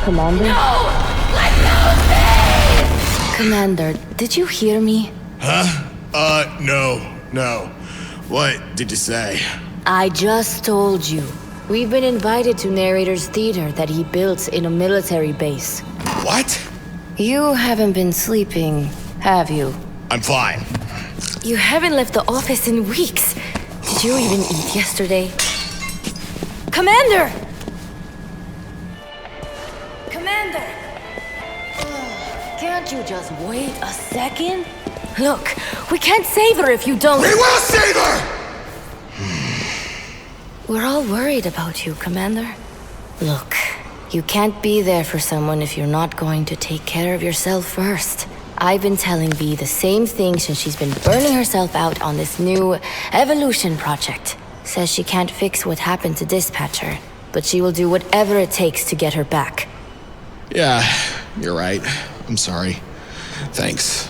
Commander? No! Let go of me! Commander, did you hear me? Huh? No. What did you say? I just told you. We've been invited to Narrator's theater that he built in a military base. What? You haven't been sleeping, have you? I'm fine. You haven't left the office in weeks. Did you even eat yesterday? Commander! Commander! Can't you just wait a second? Look, we can't save her if you don't— We will save her! We're all worried about you, Commander. Look, you can't be there for someone if you're not going to take care of yourself first. I've been telling V the same thing since she's been burning herself out on this new evolution project. Says she can't fix what happened to Dispatcher, but she will do whatever it takes to get her back. Yeah, you're right. I'm sorry. Thanks.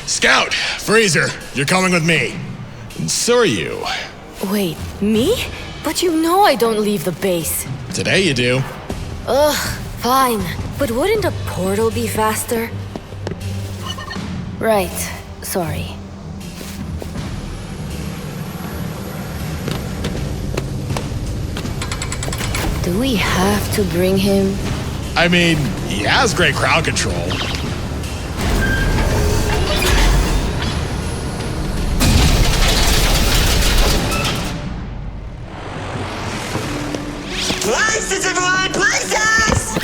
Scout! Freezer! You're coming with me. And so are you. Wait, me? But you know I don't leave the base. Today you do. Ugh, fine. But wouldn't a portal be faster? Right, sorry. Do we have to bring him? I mean, he has great crowd control. Places, everyone! Places!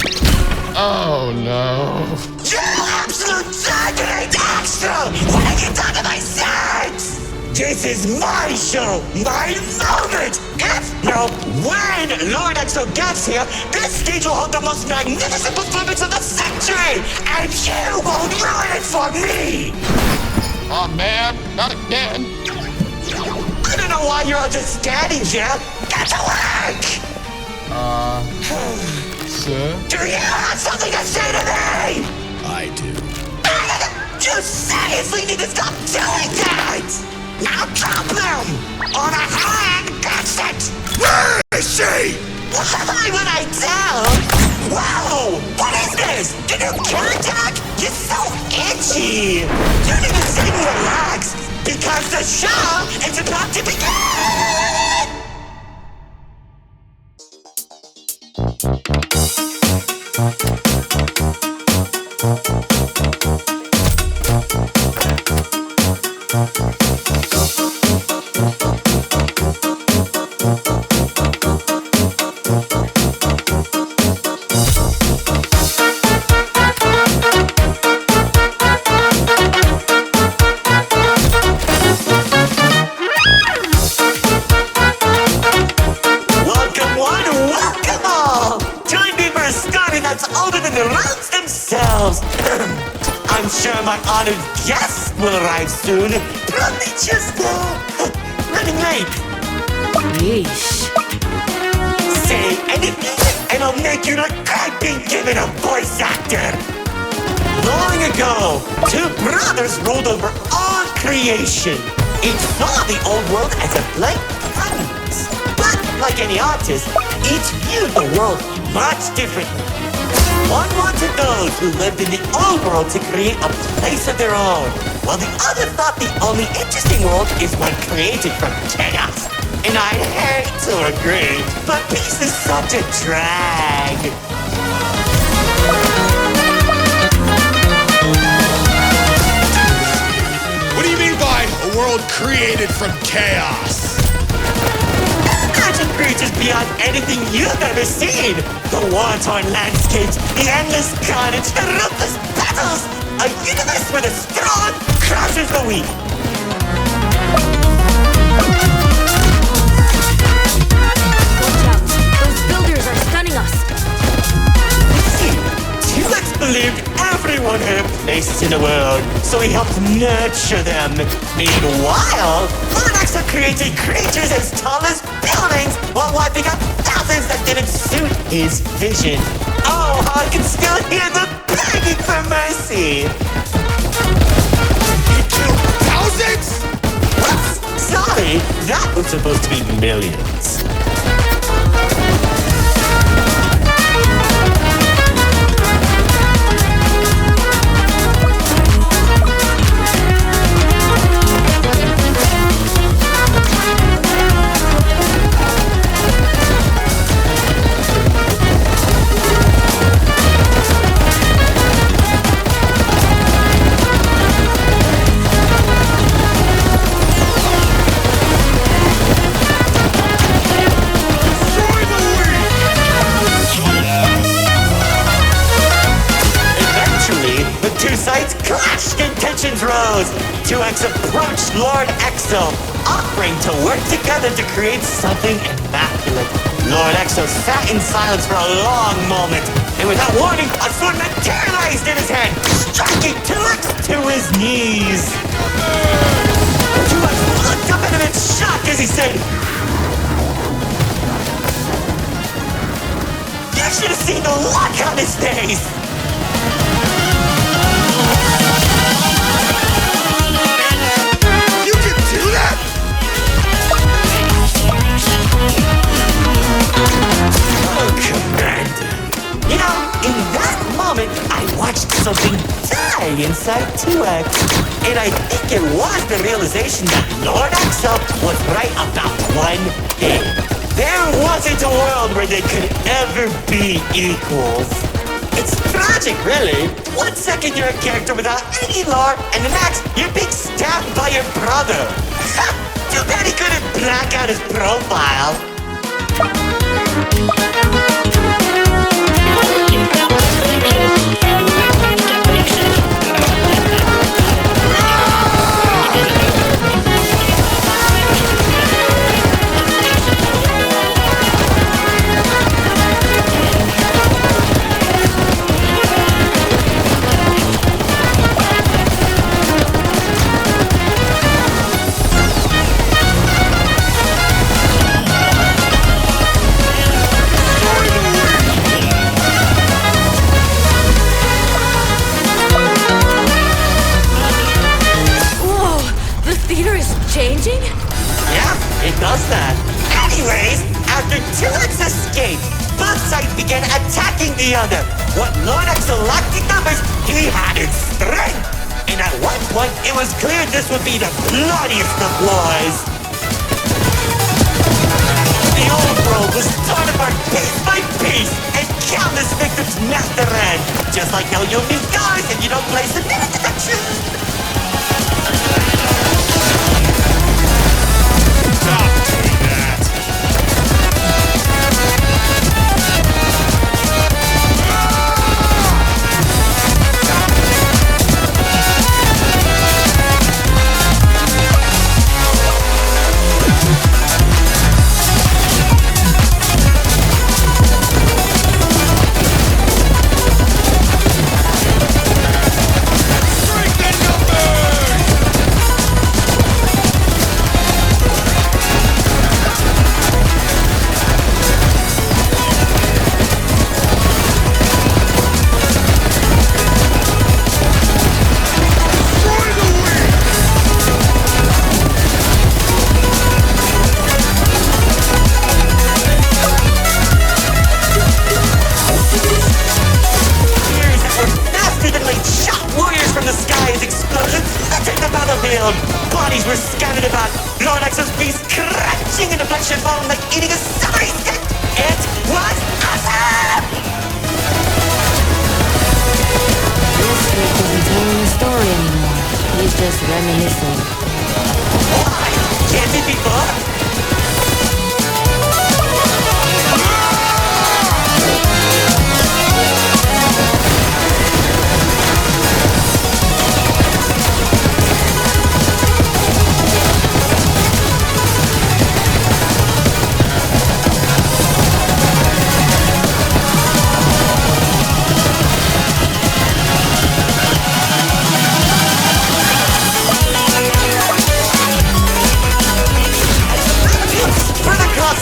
Oh no. You absolute target extra! When I get down to my sex! This is my show! My moment! If, no, when Lord EXO gets here, this stage will hold the most magnificent performance of the century! And you won't ruin it for me! Oh man, not again. I don't know why you're all just standing here! Get to work! Sir? Do you have something to say to me? I do. You seriously need to stop doing that! Now drop them! On a hand, that's it! Where is she? Why would I tell? Whoa! What is this? Did you kill attack? You're so itchy! You need to stay relaxed, because the show is about to begin! Welcome one, welcome all! Time me for a story that's older than the roads themselves! I'm sure my honored guests will arrive soon. Let me just go. Running late. Yeesh. Say anything, and I'll make you regret being given a voice actor. Long ago, two brothers ruled over all creation. Each saw the old world as a blank canvas. But like any artist, each viewed the world much differently. One wanted those who lived in the old world to create a place of their own, while the other thought the only interesting world is one created from chaos. And I'd hate to agree, but peace is such a drag. What do you mean by a world created from chaos? Magic creatures beyond anything you've ever seen. The war-torn landscapes, the endless carnage, the ruthless battles. A universe where the strong crushes the weak. Watch out. Those builders are stunning us. T-Rex believed everyone had a place in the world, so he helped nurture them. Meanwhile, Lord EXO created creatures as tall as buildings while wiping out thousands that didn't suit his vision. Oh, I can still hear them begging for mercy. He killed thousands? Whoops, sorry, that was supposed to be millions. 2X approached Lord Exo, offering to work together to create something immaculate. Lord Exo sat in silence for a long moment, and without warning, a sword materialized in his hand, striking 2X to his knees. 2X looked up at him in shock as he said, "You should have seen the look on his face!" You can do that? Oh, Commander. You know, in that moment, I watched something die inside 2X. And I think it was the realization that Lord Exo was right about one thing. There wasn't a world where they could ever be equals. It's tragic, really. 1 second you're a character without any lore, and the next you're being stabbed by your brother. Too bad he couldn't black out his profile. Changing? Yeah, it does that. Anyways, after 2X escaped, both sides began attacking the other. What Lord Exo lacked in numbers, he had in strength. And at one point, it was clear this would be the bloodiest of wars. The old world was torn apart piece by piece, and countless victims met their end. Just like how you'll meet yours if you don't place the minute detection. Stop doing that. Strength in numbers! Bodies were scattered about. Lord Exo's beast crashing into flesh and bone like eating a celery stick. It was awesome! This Rick isn't telling a story anymore. He's just reminiscing. Why? Can't it be fun?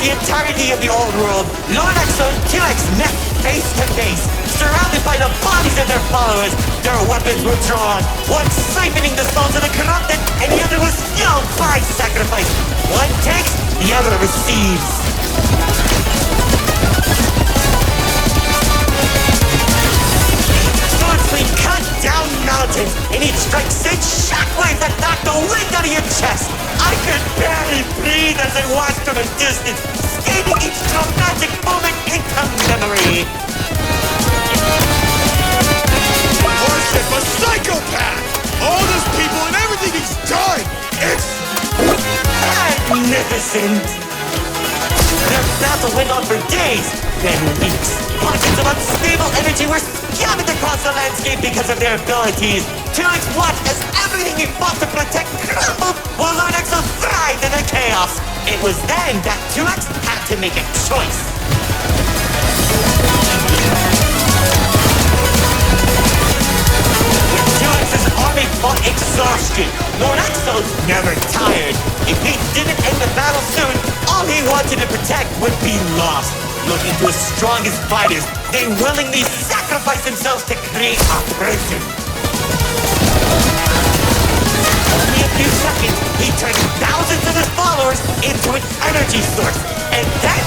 The entirety of the old world, Lord Exo and 2X met face to face, surrounded by the bodies of their followers. Their weapons were drawn, one siphoning the souls of the corrupted, and the other was killed by sacrifice. One takes, the other receives. Swords swing cut down mountains, and each strike sent shockwaves that knocked the wind out of your chest. I could barely breathe as I watched from a distance, scathing each traumatic moment into memory. Worship a psychopath! All those people and everything he's done! It's magnificent! Their battle went on for days, then weeks. Pockets of unstable energy were scattered across the landscape because of their abilities. 2X watched as every everything he fought to protect crumbled while Lord Exo thrived in the chaos. It was then that 2X had to make a choice. When 2X's army fought exhaustion, Lord Exo's never tired. If he didn't end the battle soon, all he wanted to protect would be lost. Looking to his strongest fighters, they willingly sacrificed themselves to create a prison. Only a few seconds, he turned thousands of his followers into an energy source. And then...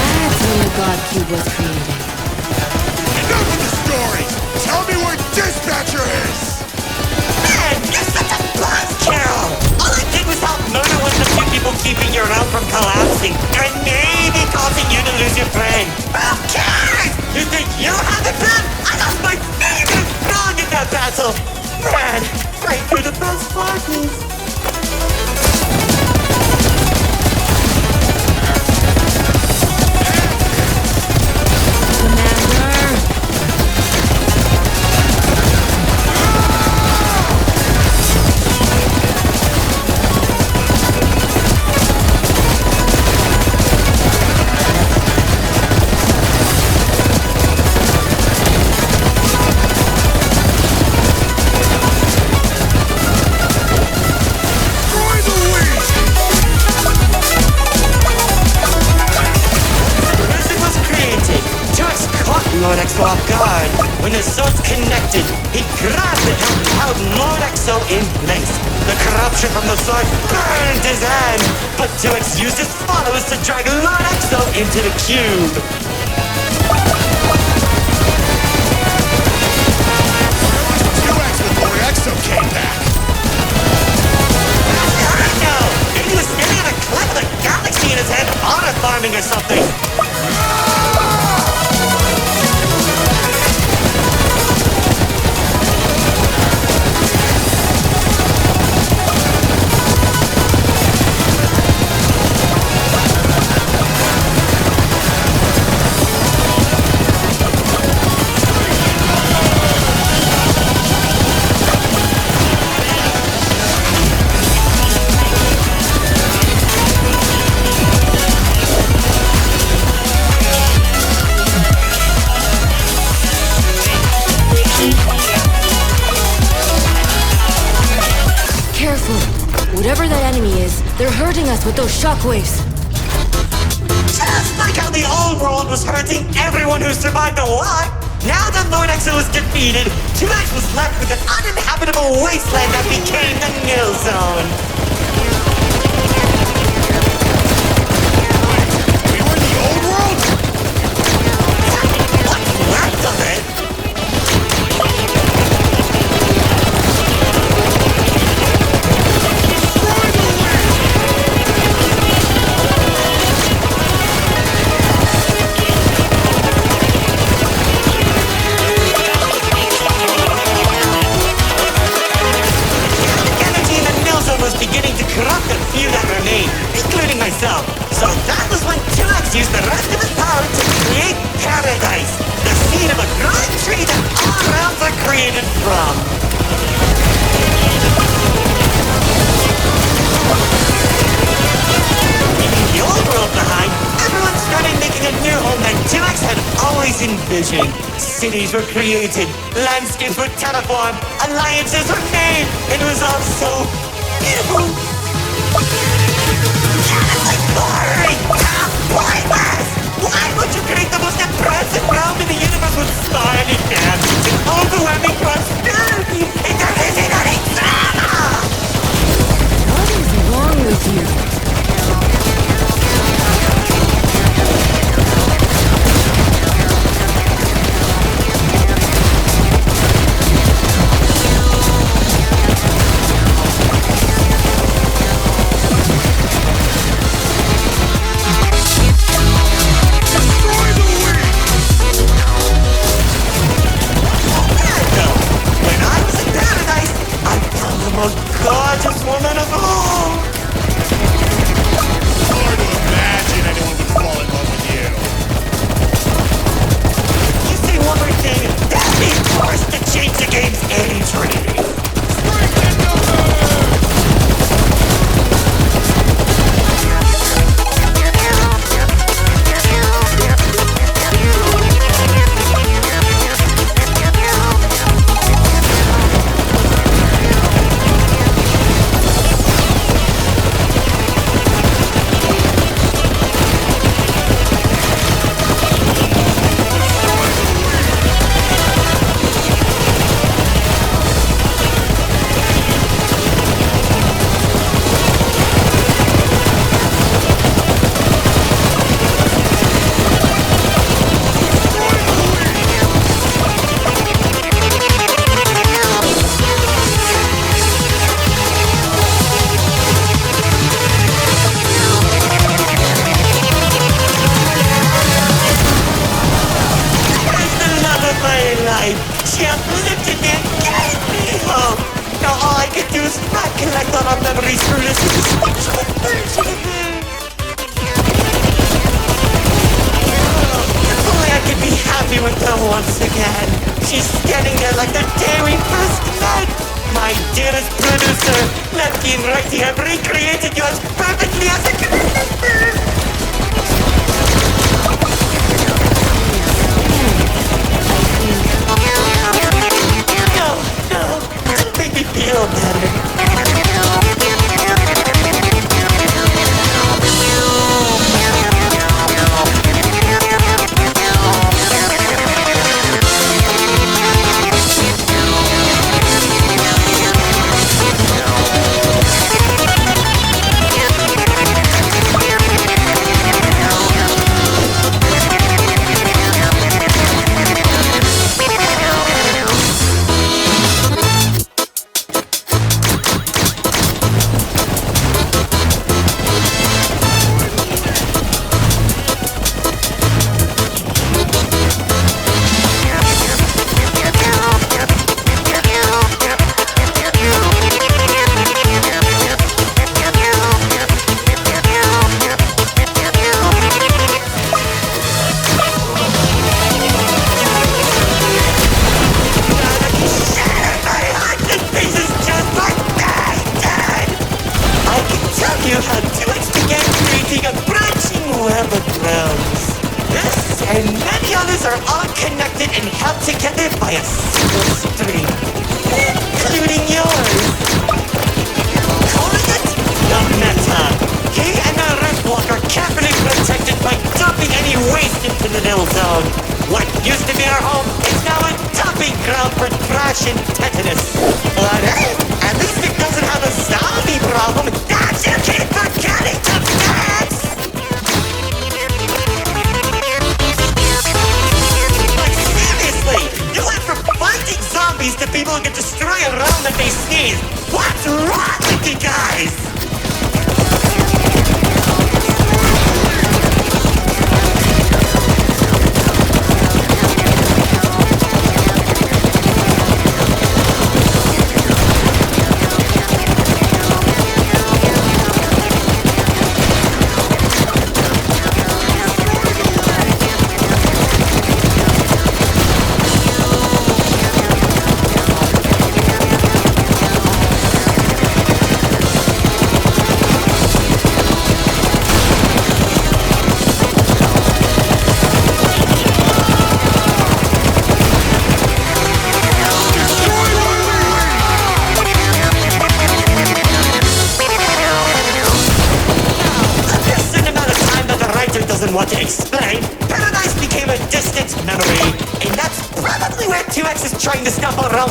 That's when the God Cube was created. Enough of the stories! Tell me where Dispatcher is! Man, you're such a buzzkill! All I did was help murder one of the few people keeping your realm from collapsing, and maybe causing you to lose your friend. Who cares? You think you have the gun? I lost my favorite frog in that battle! Man, right through the best parties. Lord Exo off guard. When the swords connected, he grabbed it and held Lord Exo in place. The corruption from the sword burned his hand, but 2X used his followers to drag Lord Exo into the cube. Where was 2X when Lord Exo came back? I know! Maybe he was standing on a cliff with a galaxy in his hand, honor farming or something. Whatever that enemy is, they're hurting us with those shockwaves. Just like how the old world was hurting everyone who survived a lot, now that Lord Exo was defeated, 2X was left with an uninhabitable wasteland that became the Nil Zone. We were in the old world? What's left of it? Corrupt a few that remained, including myself. So that was when 2X used the rest of his power to create paradise, the seed of a growing tree that all realms are created from. Leaving the old world behind, everyone started making a new home that 2X had always envisioned. Cities were created, landscapes were terraformed, alliances were made, and it was all so beautiful. Honestly boring! Pointless! Why would you create the most impressive realm in the universe with starry dams and overwhelming prosperity if there isn't any drama? What is wrong with you? Gorgeous woman of all! Hard to imagine anyone would fall in love with you. You seem one more thing, they'll be forced to change the game's entry. She uplifted me and gave me hope. Now all I can do is recollect all our memories through this spiritual version of me. If only I could be happy with her once again. She's standing there like the day we first met. My dearest producer, Lefty and Righty have recreated you as perfectly as I can remember. Make me feel better.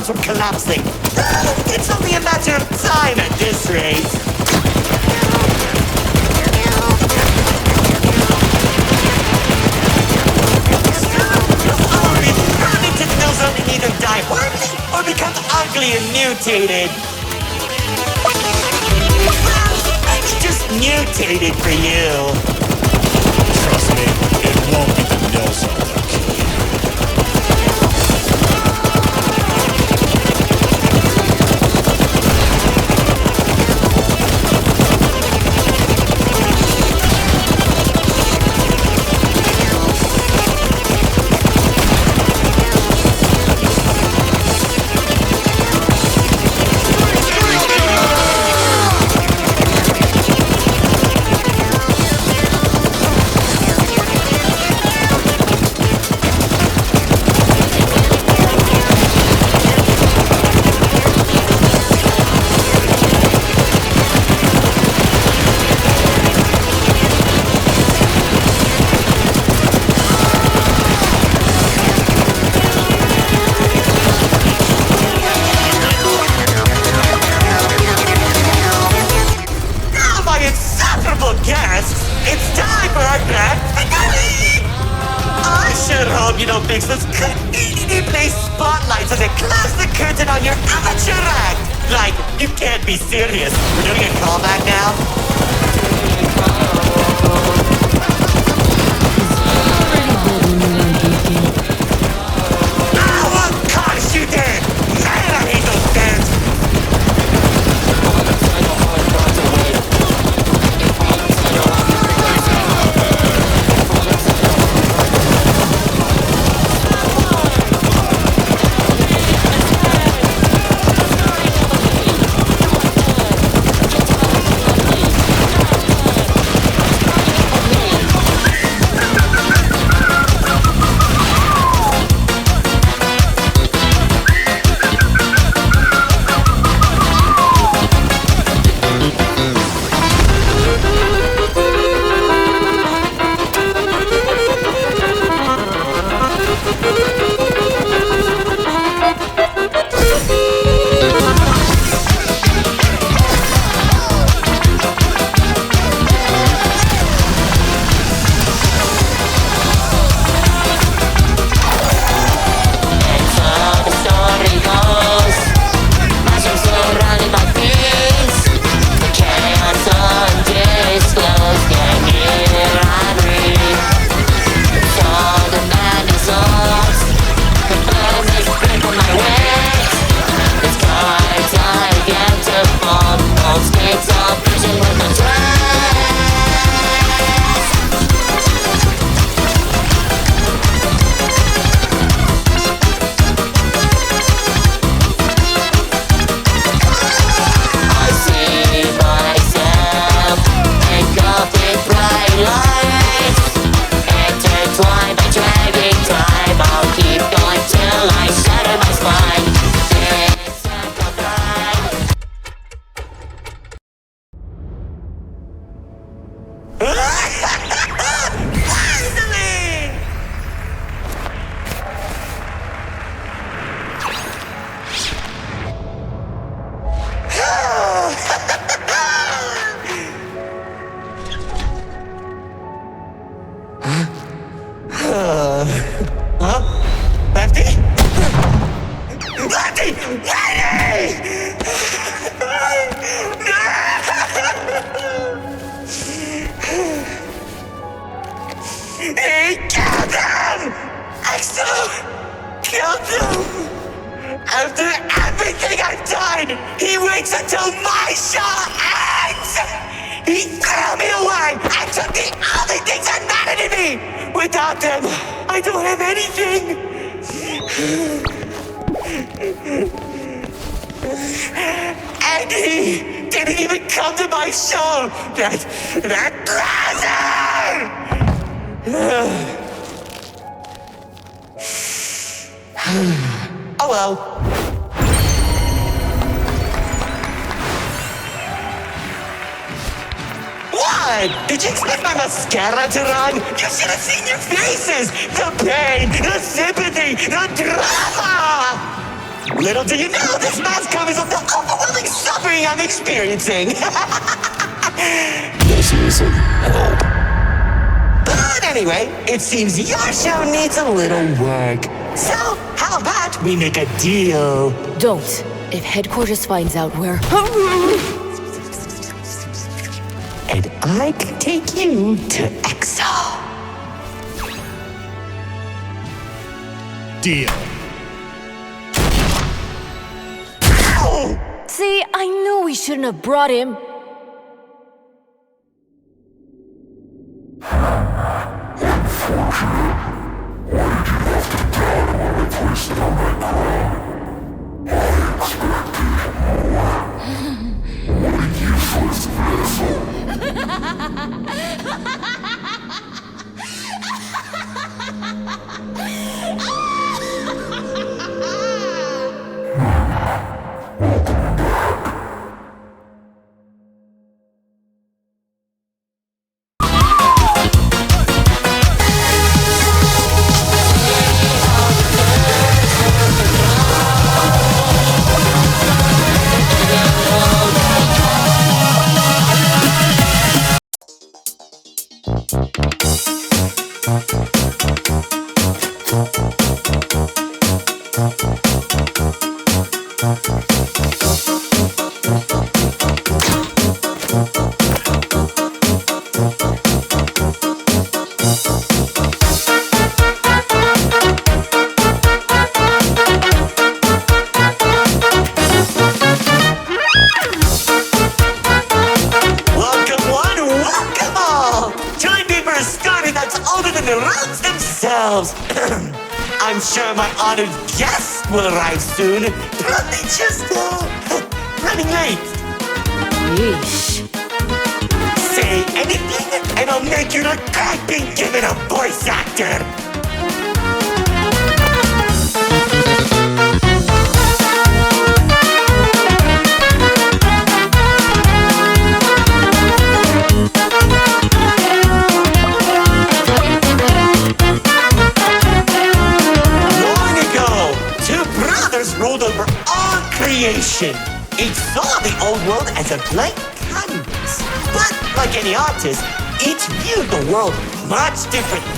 From collapsing. It's only a matter of time at this rate. Or be thrown into the zone and either die horribly or become ugly and mutated. Well, maybe just mutated for you. Trust me, it won't be the nil zone. hope you don't fix this conveniently placed spotlights as they close the curtain on your amateur act. Like, you can't be serious. We're doing a callback now? Oh, of course you did! Man, I hate those fans! Lefty? Lefty! He killed him! Axel killed him! After everything I've done, he waits until my show ends! He threw me away and took the only things that mattered to me! Without them, I don't have anything! And he didn't even come to my show! That loser! Oh well. What? Did you expect my mascara to run? You should have seen your faces! The pain, the sympathy, the drama! Little do you know, this mask covers up the overwhelming suffering I'm experiencing! This isn't help. But anyway, it seems your show needs a little work. So, how about we make a deal? Don't. If headquarters finds out we're... And I can take you to Exo. Deal. Ow! See, I knew we shouldn't have brought him. themselves. I'm sure my honored guests will arrive soon. Probably just, running late. Yeesh. Say anything, and I'll make you look like being given a voice actor. Long ago, two brothers ruled over all creation. Each saw the old world as a blank canvas. But like any artist, each viewed the world much differently.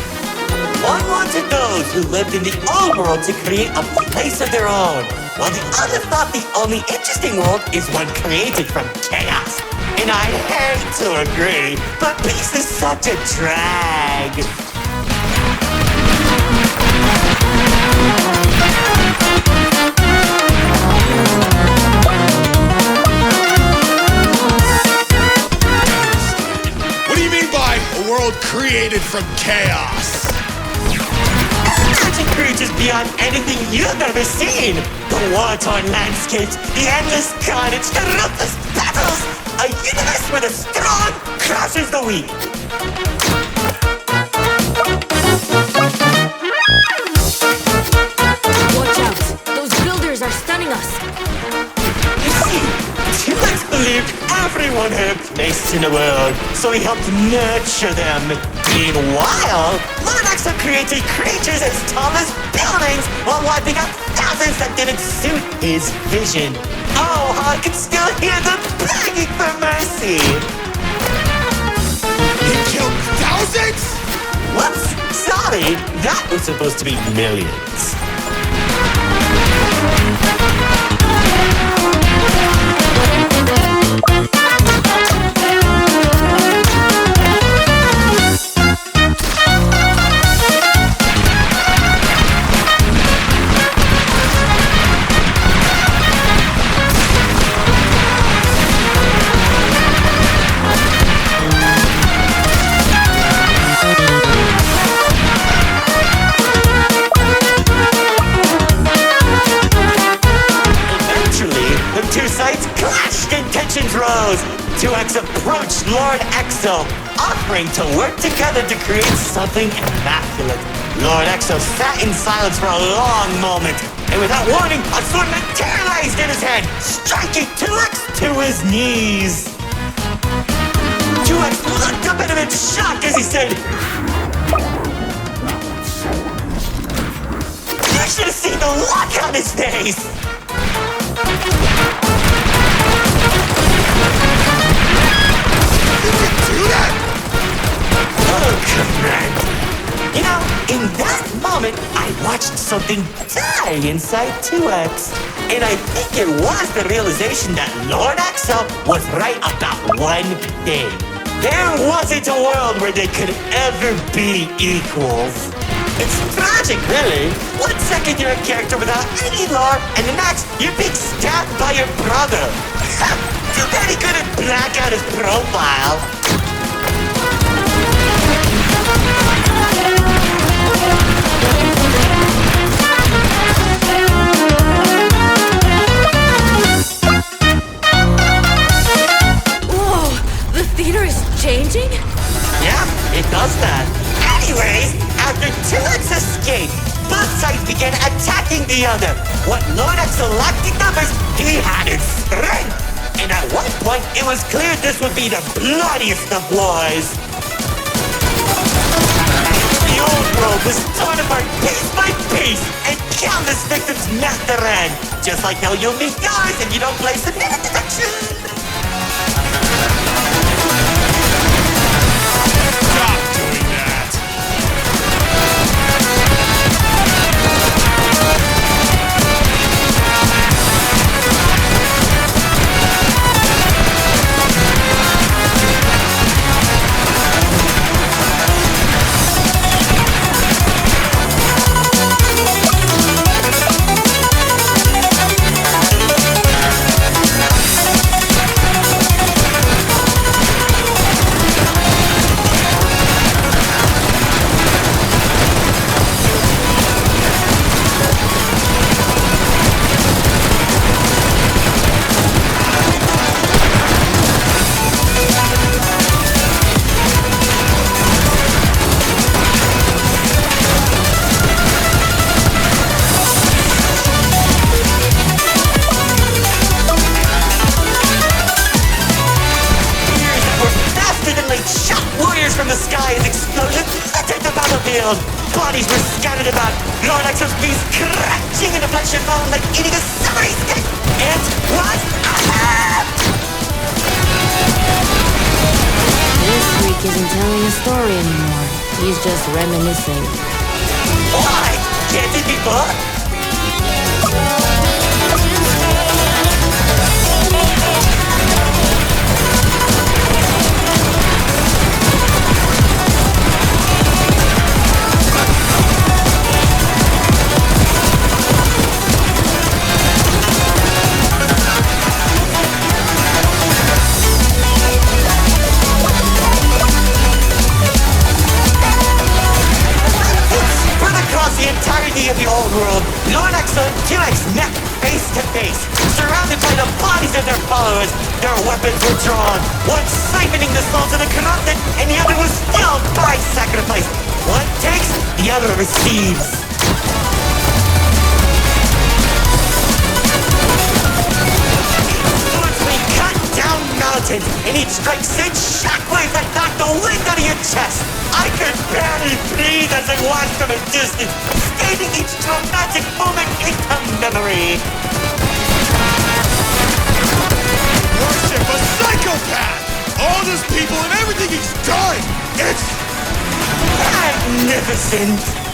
One wanted those who lived in the old world to create a place of their own, while the other thought the only interesting world is one created from chaos. And I hate to agree, but peace is such a drag. What do you mean by a world created from chaos? Magic creatures beyond anything you've ever seen. The war-torn landscapes, the endless carnage, the ruthless battles. A universe where the strong crushes the weak. Watch out! Those builders are stunning us! You see, T-Rex believed everyone had a place in the world, so he helped nurture them. Meanwhile, Lonaxa created creatures as tall as buildings while wiping out thousands that didn't suit his vision. Oh, how I can still hear them begging for mercy. He killed thousands? Whoops, sorry, that was supposed to be millions. Rose. 2X approached Lord Exo, offering to work together to create something immaculate. Lord Exo sat in silence for a long moment, and without warning, a sword materialized in his hand, striking 2X to his knees. 2X looked up at him in shock as he said, "You should have seen the look on his face!" Do that? Oh, Commander. You know, in that moment, I watched something die inside 2X. And I think it was the realization that Lord Exo was right about one thing. There wasn't a world where they could ever be equals. It's tragic, really. 1 second you're a character without any lore, and the next you're being stabbed by your brother. Too bad he couldn't black out his profile. Whoa! The theater is changing? Yeah, it does that. Anyways, after 2X escaped, both sides began attacking the other. What Lord Exo lacked in numbers, he had in strength. And at one point, it was clear this would be the bloodiest of wars. The old world was torn apart piece by piece, and countless victims met their end. Just like how you'll meet yours if you don't play submitted detection. Stop doing that. from the sky as explosions entered the battlefield. Bodies were scattered about. Lord Exo's beast crashing into flesh and bone like eating a summery stick. It was awesome! This freak isn't telling a story anymore. He's just reminiscing. Why? Can't it be fun? The entirety of the old world, Lord Exo and 2X met face to face, surrounded by the bodies of their followers. Their weapons were drawn, one siphoning the souls of the corrupted, and the other was filled by sacrifice. One takes, the other receives. Swordsmen cut down mountains, and each strike sent shockwaves that knocked the wind out of your chest. I could barely breathe as I watched from a distance, stating each dramatic moment into memory. Worship a psychopath! All those people and everything he's done! It's magnificent!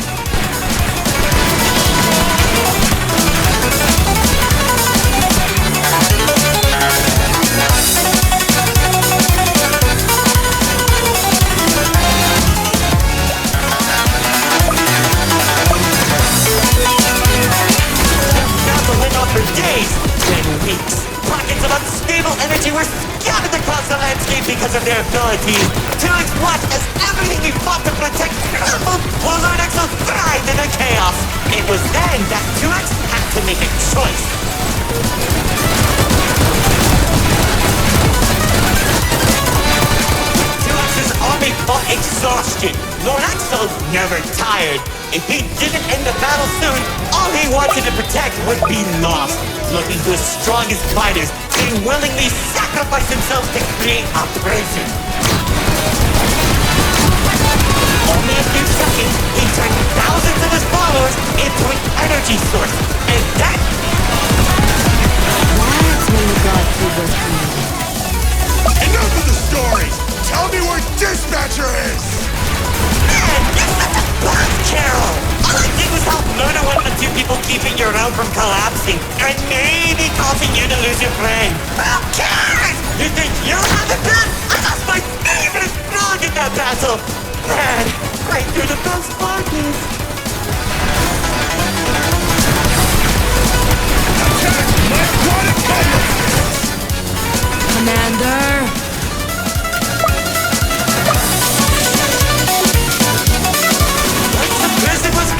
For days, then weeks, pockets of unstable energy were scattered across the landscape because of their abilities. 2X watched as everything he fought to protect crumbled while Lord Exo thrived in the chaos. It was then that 2X had to make a choice. 2X's army fought exhaustion. Lord Exo never tired. If he didn't end the battle soon, all he wanted to protect would be lost. Looking to his strongest fighters, he'd willingly sacrifice himself to create a prison. Only a few seconds, he turned thousands of his followers into an energy source. And that... That's when the God Cube was created. enough of the stories! Tell me where Dispatcher is! Man, you're such a buzz, Carol! All I did was help murder one of the two people keeping your realm from collapsing, and maybe causing you to lose your friend. Who cares? You think you have the gun? I lost my favorite frog in that battle! Man, right through the best parties. Attack my aquatic Commander!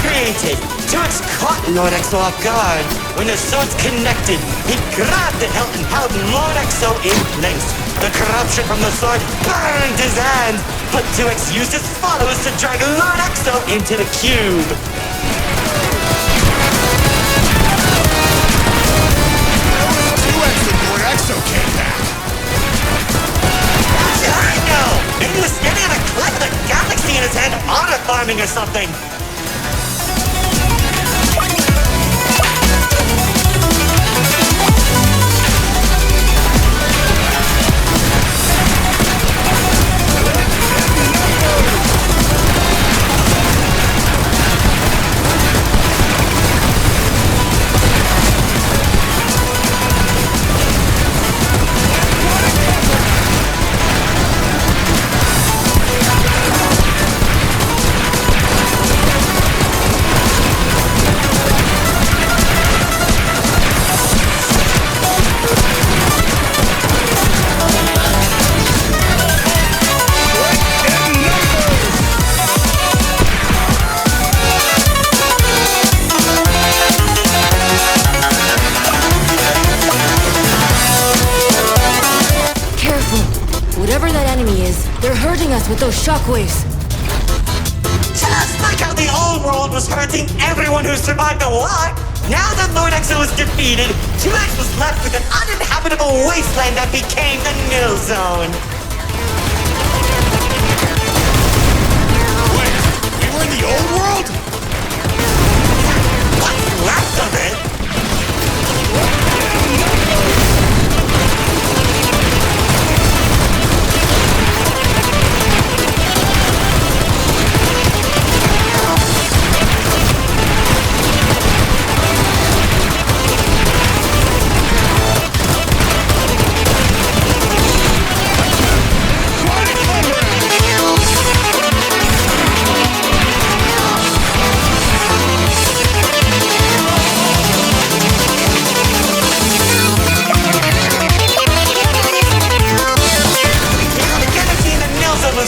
Created. 2X caught Lord Exo off guard. When the swords connected, he grabbed it and held Lord Exo in place. The corruption from the sword burned his hand, but 2X used his followers to drag Lord Exo into the cube. That was 2X when Lord Exo came back. I know! Maybe he was standing on a cliff with a galaxy in his hand, honor farming or something. With those shockwaves. Just like how the old world was hurting everyone who survived the war, now that Lord Exo was defeated, 2X was left with an uninhabitable wasteland that became the Nil Zone. in the old world? What's left of it?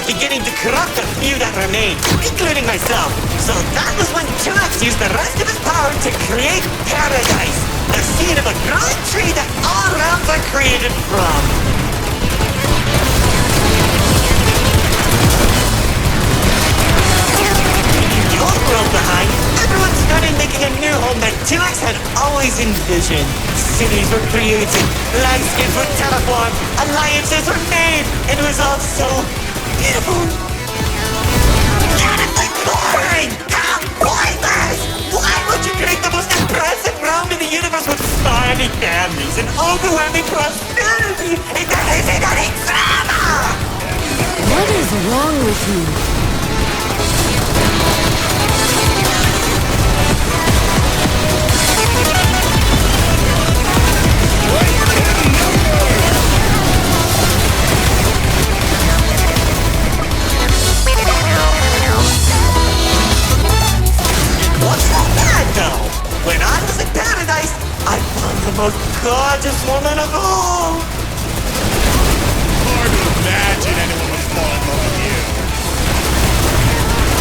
Beginning to corrupt a few that remained, including myself. So that was when Tuax used the rest of his power to create paradise, the seed of a growing tree that all realms are created from. Leaving your world behind, everyone started making a new home that Tuax had always envisioned. Cities were created, landscapes were terraformed, alliances were made. It was all so beautiful. Incredibly boring! How pointless! Why would you create the most impressive realm in the universe with spiny families and overwhelming prosperity? It isn't any drama! What is wrong with you? What's so bad, though? When I was in paradise, I found the most gorgeous woman of all. Hard to imagine anyone would fall in love with you.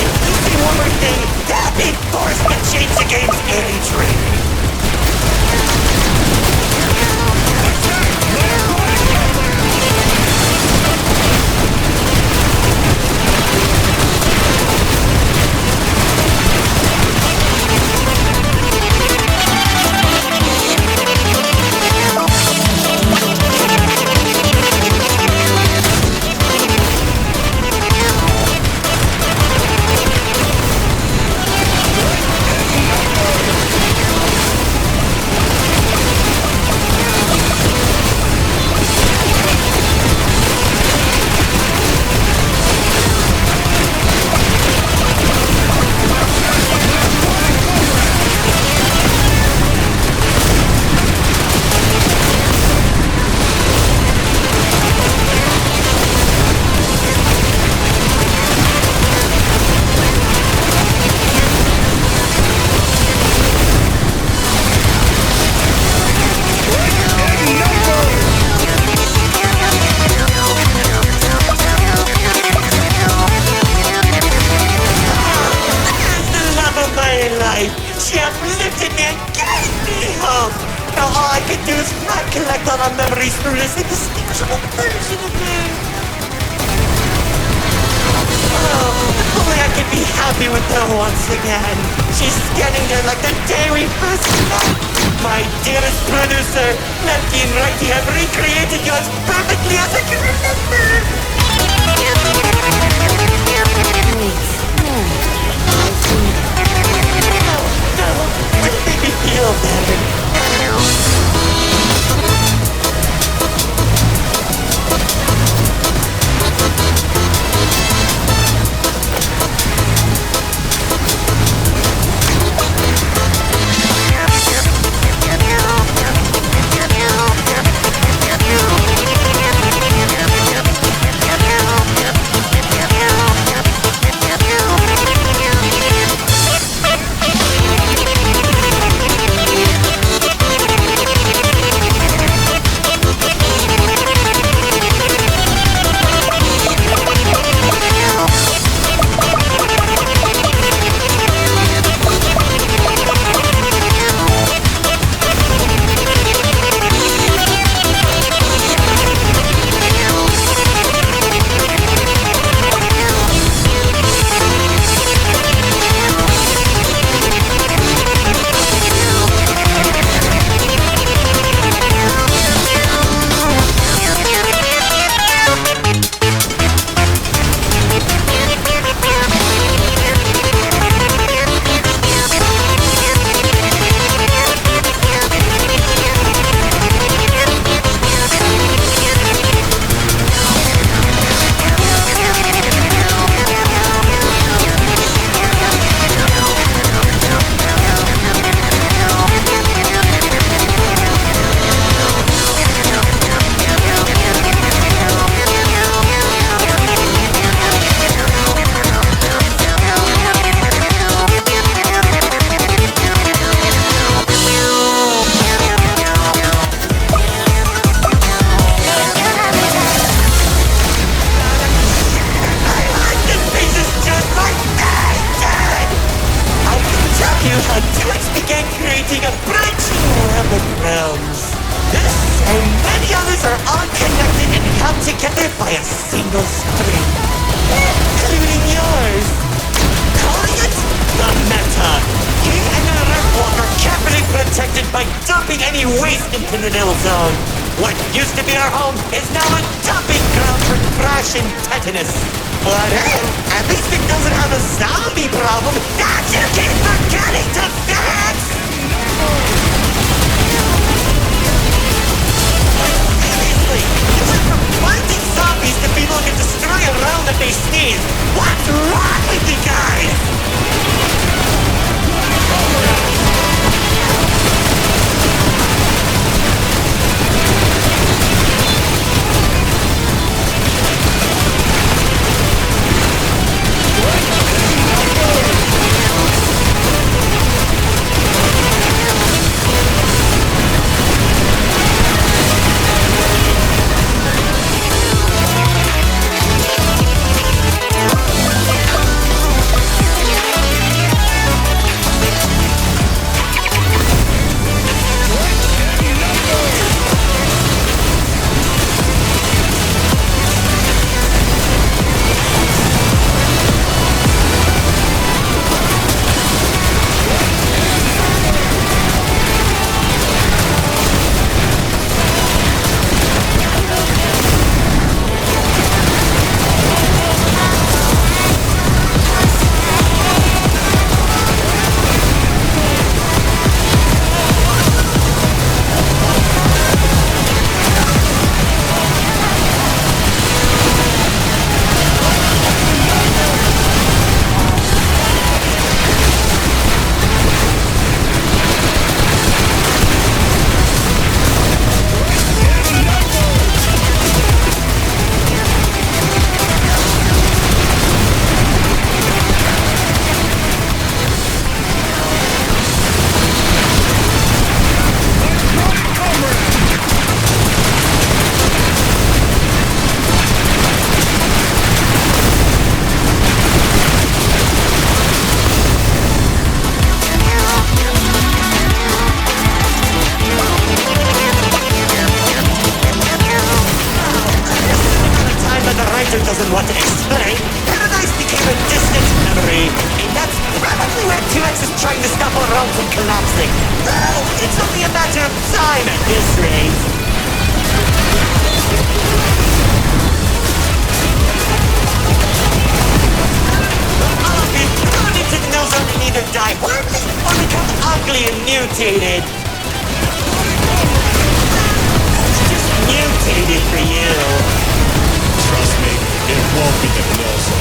If you see one more thing, that big force can change the game's entry. She uplifted me and gave me hope. Now all I can do is recollect all our memories through this indistinguishable version of me. Oh, if only I could be happy with her once again. She's getting there like the day we first met. My dearest producer, Lefty and Righty have recreated you as perfectly as I can remember. Don't make me feel better. together by a single string, including yours. Calling it the Meta. You and the Earthwalk are carefully protected by dumping any waste into the nil zone. What used to be our home is now a dumping ground for trash and tetanus. But hey, at least it doesn't have a zombie problem that you keep forgetting to fix! Seriously, you went from fighting zombies to people who can destroy a round that they sneeze. What's wrong with you guys? Doesn't want to explain, paradise became a distant memory, and that's probably where 2X is trying to stop our realm from collapsing. Though it's only a matter of time at this rate. All of you thrown into the nose zone and either die horribly or become ugly and mutated. It's just mutated for you. Trust me, it won't be the Nelson.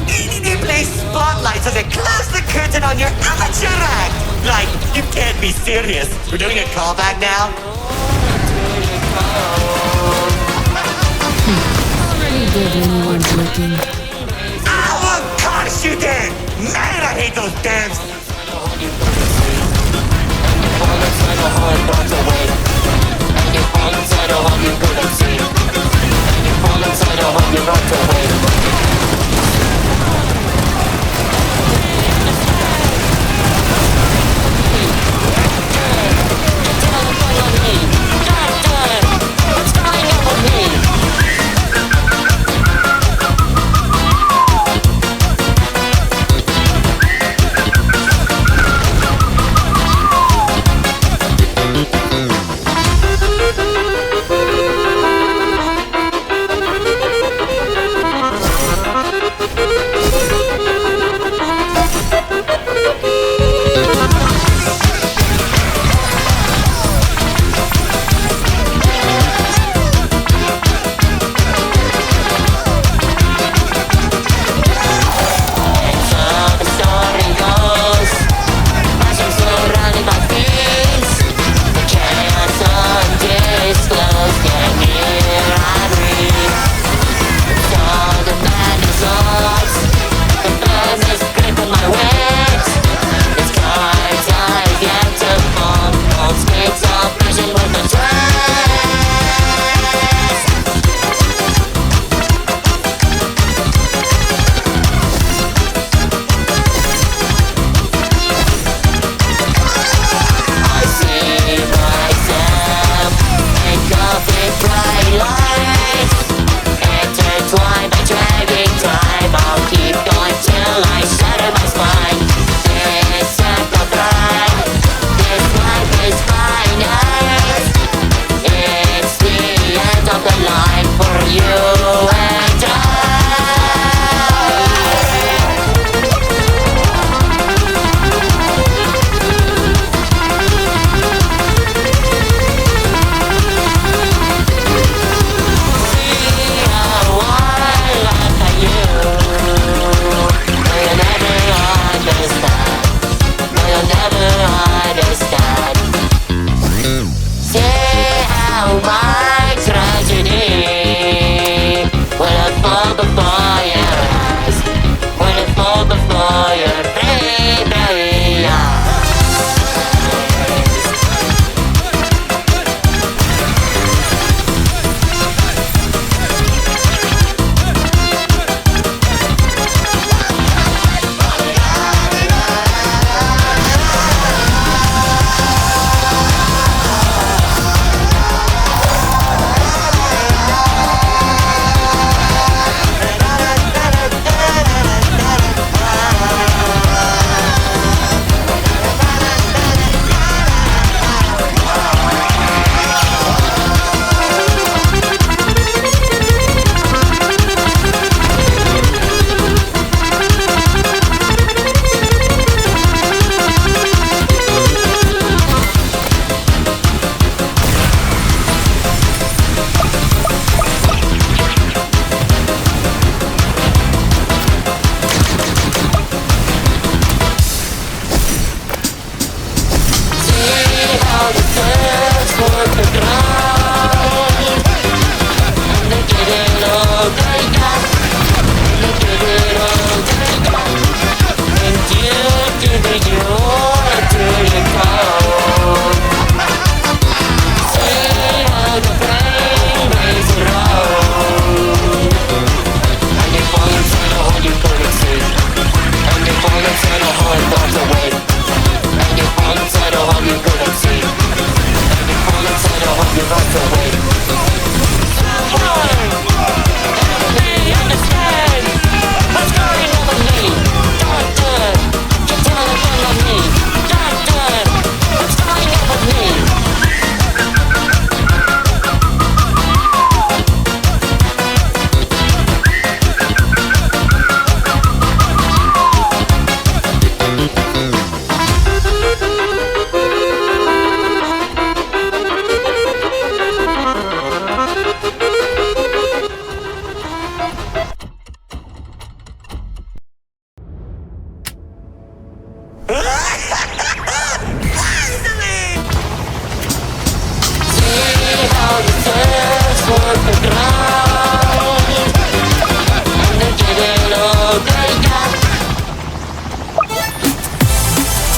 EDD plays spotlights as it closes the curtain on your amateur act. Like, you can't be serious. We're doing a callback now? Already did when you weren't looking. Oh, of course you did! Man, I hate those dance. Fall inside, I hope you couldn't see. Fall inside, I hope you